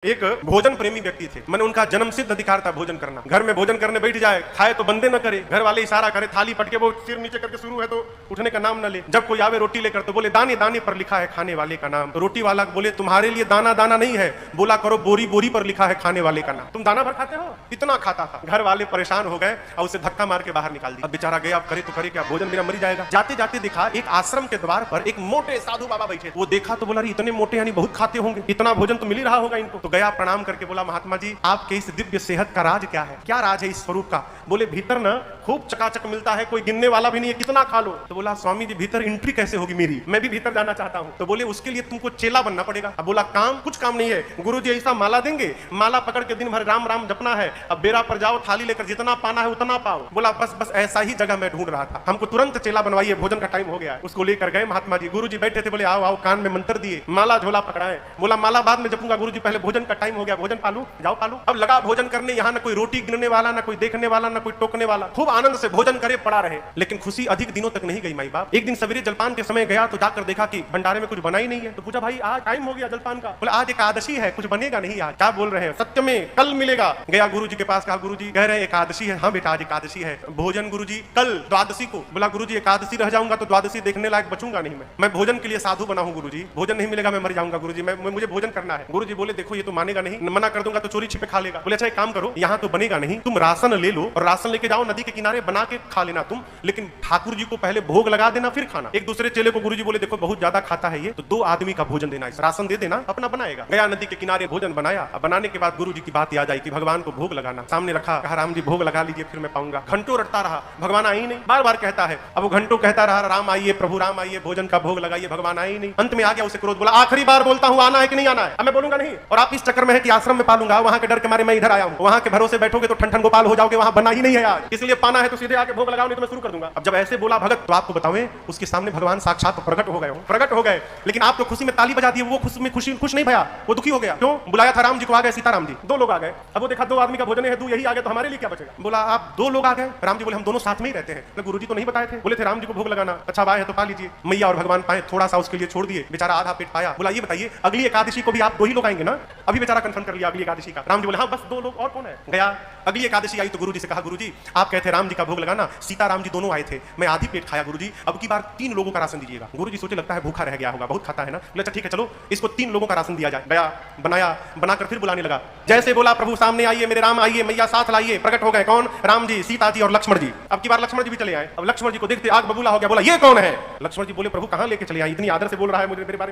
एक भोजन प्रेमी व्यक्ति थे। मैंने उनका जन्म सिद्ध अधिकार था भोजन करना। घर में भोजन करने बैठ जाए, खाए तो बंदे न करे, घर वाले इशारा करे, थाली पटके वो सिर नीचे करके शुरू है तो उठने का नाम न ले। जब कोई आवे रोटी लेकर तो बोले दाने दाने पर लिखा है खाने वाले का नाम। तो रोटी वाला बोले तुम्हारे लिए दाना दाना नहीं है, बोला करो बोरी बोरी पर लिखा है खाने वाले का नाम। तुम दाना भर खाते हो? इतना खाता था। घर वाले परेशान हो गए और उसे धक्का मार के बाहर निकाल दिया। अब बेचारा गया, अब करे तो करे क्या, भोजन मेरा मरी जाएगा। जाते जाते देखा एक आश्रम के द्वार पर एक मोटे साधु बाबा बैठे। वो देखा तो बोला इतने मोटे यानी बहुत खाते होंगे, इतना भोजन तो मिल ही रहा होगा इनको। तो गया, प्रणाम करके बोला महात्मा जी आपके इस दिव्य सेहत का राज क्या है? क्या राज है इस स्वरूप का? बोले भीतर ना खूब चकाचक मिलता है, कोई गिनने वाला भी नहीं है, कितना खा लो। तो बोला स्वामी जी भीतर एंट्री कैसे होगी मेरी, मैं भी भीतर जाना चाहता हूँ। तो बोले उसके लिए तुमको चेला बनना पड़ेगा। अब बोला काम कुछ काम नहीं है, गुरु जी ऐसा माला देंगे, माला पकड़ के दिन भर राम राम जपना है। अब बेरा पर जाओ, थाली लेकर जितना पाना है उतना पाओ। बोला बस बस ऐसा ही जगह मैं ढूंढ रहा था, हमको तुरंत चेला बनवाइए, भोजन का टाइम हो गया है। उसको लेकर गए महात्मा जी। गुरु जी बैठे थे, बोले आओ आओ, कान में मंत्र दिए, माला झोला पकड़ाए। बोला माला बाद में जपूंगा गुरु जी, पहले भोजन का टाइम हो गया, भोजन पालू, जाओ पालू। अब लगा भोजन करने, यहाँ ना कोई रोटी गिनने वाला, ना कोई देखने वाला, ना कोई टोकने वाला। खूब आनंद से भोजन करे पड़ा रहे, लेकिन खुशी अधिक दिनों तक नहीं गई माई बाप। एक दिन सवेरे जलपान के समय गया तो जाकर देखा कि भंडारे में कुछ बना ही नहीं है। तो पूछा भाई आज टाइम हो गया जलपान का। बोला आज एकादशी है, कुछ बनेगा नहीं आज। क्या बोल रहे हैं? सत्य में कल मिलेगा। गया गुरु जी के पास, कहा गुरु जी कह रहे हैं एकादशी है। हाँ बेटा आज एकादशी है, भोजन गुरु जी कल द्वादशी को। बोला गुरु जी एकादशी रह जाऊंगा तो द्वादशी देखने लायक बचूंगा नहीं, मैं भोजन के लिए साधु बना हूं गुरु जी, भोजन नहीं मिलेगा मैं मर जाऊंगा गुरु जी, मुझे भोजन करना है। गुरु जी बोले देखो ये तो मानेगा नहीं, मना कर दूंगा तो चोरी छिपे खा लेगा। बोले अच्छा एक काम करो, यहाँ तो बनेगा नहीं, तुम राशन ले लो और राशन लेके जाओ, नदी के किनारे बना के खा लेना तुम, लेकिन ठाकुर जी को पहले भोग लगा देना फिर खाना। एक दूसरे चेले को गुरु जी बोले देखो बहुत ज्यादा खाता है ये, तो 2 आदमी का भोजन देना, इस राशन दे देना, अपना बनाएगा। गया नदी के किनारे भोजन बनाया। अब बनाने के बाद गुरु जी की बात याद आई कि भगवान को भोग लगाना। सामने रखा, कहा राम जी भोग लगा लीजिए फिर मैं पाऊंगा। घंटों रटता रहा, भगवान आई नहीं, बार बार कहता है। अब वो घंटों कहता रहा राम आइए प्रभु राम आइए, भोजन का भोग लगाइए, भगवान आई नहीं। अंत में आ गया, उसे क्रोध, बोला आखिरी बार बोलता हूँ आना है कि नहीं आना है? अब मैं बोलूंगा नहीं, और आप इस चक्कर में है कि आश्रम में पालूंगा, वहां के डर के मारे मैं इधर आया हूँ। वहां के भरोसे बैठोगे तो ठन ठन गोपाल हो जाओगे, वहां बना ही नहीं है आज, इसलिए पाना है तो सीधे आके भोग लगाओ, नहीं तो मैं शुरू कर दूंगा। अब जब ऐसे बोला भगत तो आपको बताऊं उसके सामने भगवान साक्षात प्रकट हो गए। लेकिन आप तो खुशी में ताली बजा दी, वो खुश नहीं भया, वो दुखी हो गया। क्यों? बुलाया था राम जी को, आ गए सीताराम जी, 2 लोग आ गए। अब वो देखा 2 आदमी का भोजन है, 2 यही आ गए तो हमारे लिए क्या बचेगा? बोला आप 2 लोग आ गए? राम जी बोले हम दोनों साथ में ही रहते हैं। गुरु जी तो नहीं बताए थे, बोले थे राम जी को भोग लगाना। अच्छा आए है तो पा लीजिए। मैया और भगवान पाए, थोड़ा सा उसके लिए छोड़ दिए, बेचारा आधा पेट पाया। बोला ये बताइए अगली एकादशी को भी आप 2 ही लोग आएंगे ना? अभी बेचारा कंफर्म कर लिया अगली एकादशी का। राम जी बोले हाँ बस 2 लोग, और कौन है? गया अगली एकादशी आई तो गुरु जी से कहा गुरु जी आप कहते राम जी का भोग लगाना, सीता राम जी दोनों आए थे, मैं आधी प्लेट खाया गुरु जी, अब की बार 3 लोगों का राशन दीजिएगा। गुरु जी सोचे लगता है भूखा रह गया होगा, बहुत खाता है ना। बोले अच्छा ठीक है चलो इसको 3 लोगों का राशन दिया जाए। गया बनाया, बनाकर फिर बुलाने लगा। जैसे बोला प्रभु सामने आइए मेरे राम आइए, मैया साथ लाइए। प्रकट हो गए कौन? राम जी, सीता जी और लक्ष्मण जी। अब की बार लक्ष्मण जी भी चले आए। अब लक्ष्मण जी को देखते आग बबूला हो गया, बोला ये कौन है? लक्ष्मण जी बोले प्रभु कहां लेके चले आए, इतनी आदर से बोल रहा है मुझे मेरे बारे में।